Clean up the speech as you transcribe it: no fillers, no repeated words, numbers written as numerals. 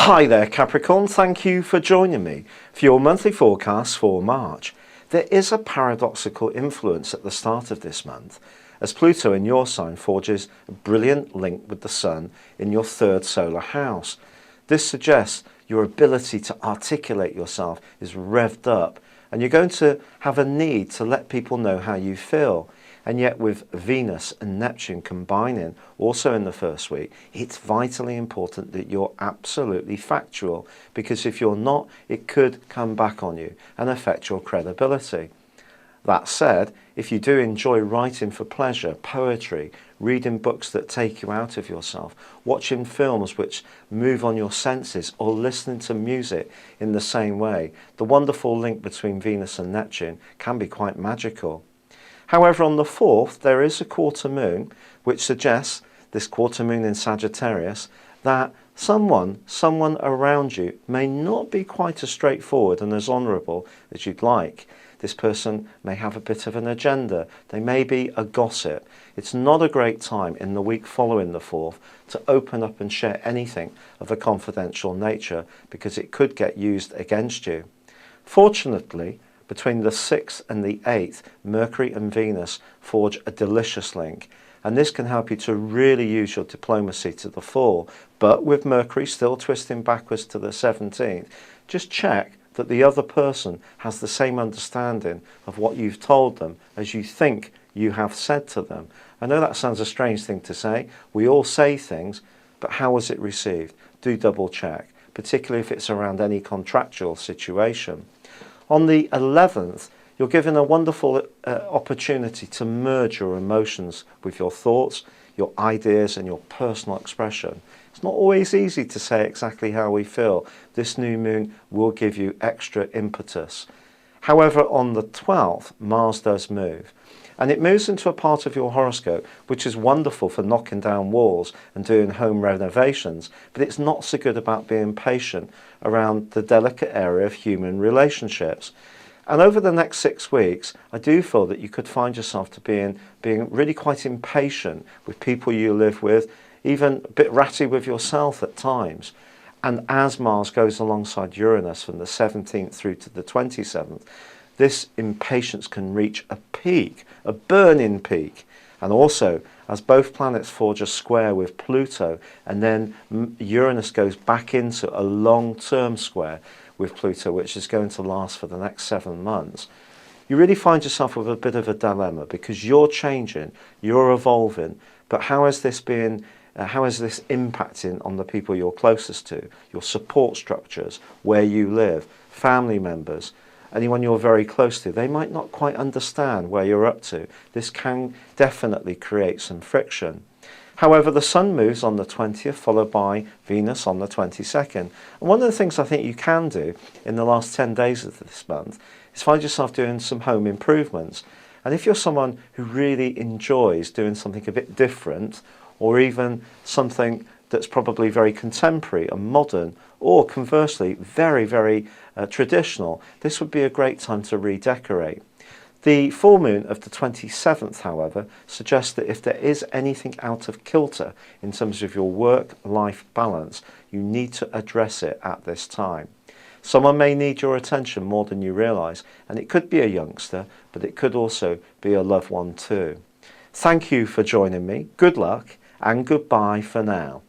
Hi there Capricorn, thank you for joining me for your monthly forecast for March. There is a paradoxical influence at the start of this month as Pluto in your sign forges a brilliant link with the Sun in your third solar house. This suggests your ability to articulate yourself is revved up and you're going to have a need to let people know how you feel. And yet with Venus and Neptune combining also in the first week, it's vitally important that you're absolutely factual, because if you're not, it could come back on you and affect your credibility. That said, if you do enjoy writing for pleasure, poetry, reading books that take you out of yourself, watching films which move on your senses, or listening to music in the same way, the wonderful link between Venus and Neptune can be quite magical. However, on the 4th, there is a quarter moon, which suggests, this quarter moon in Sagittarius, that someone around you may not be quite as straightforward and as honourable as you'd like. This person may have a bit of an agenda. They may be a gossip. It's not a great time in the week following the 4th to open up and share anything of a confidential nature, because it could get used against you. Fortunately, between the 6th and the 8th, Mercury and Venus forge a delicious link, and this can help you to really use your diplomacy to the full. But with Mercury still twisting backwards to the 17th, just check that the other person has the same understanding of what you've told them as you think you have said to them. I know that sounds a strange thing to say. We all say things, but how was it received? Do double check, particularly if it's around any contractual situation. On the 11th, you're given a wonderful opportunity to merge your emotions with your thoughts, your ideas and your personal expression. It's not always easy to say exactly how we feel. This new moon will give you extra impetus. However, on the 12th, Mars does move. And it moves into a part of your horoscope which is wonderful for knocking down walls and doing home renovations, but it's not so good about being patient around the delicate area of human relationships. And over the next 6 weeks, I do feel that you could find yourself to being really quite impatient with people you live with, even a bit ratty with yourself at times. And as Mars goes alongside Uranus from the 17th through to the 27th, this impatience can reach a peak, a burning peak. And also, as both planets forge a square with Pluto, and then Uranus goes back into a long-term square with Pluto, which is going to last for the next 7 months, you really find yourself with a bit of a dilemma, because you're changing, you're evolving, but how is this impacting on the people you're closest to, your support structures, where you live, family members, anyone you're very close to? They might not quite understand where you're up to. This can definitely create some friction. However, the Sun moves on the 20th, followed by Venus on the 22nd. And one of the things I think you can do in the last 10 days of this month is find yourself doing some home improvements. And if you're someone who really enjoys doing something a bit different, or even something that's probably very contemporary and modern, or conversely very traditional, this would be a great time to redecorate. The full moon of the 27th, however, suggests that if there is anything out of kilter in terms of your work-life balance, you need to address it at this time. Someone may need your attention more than you realise, and it could be a youngster, but it could also be a loved one too. Thank you for joining me. Good luck and goodbye for now.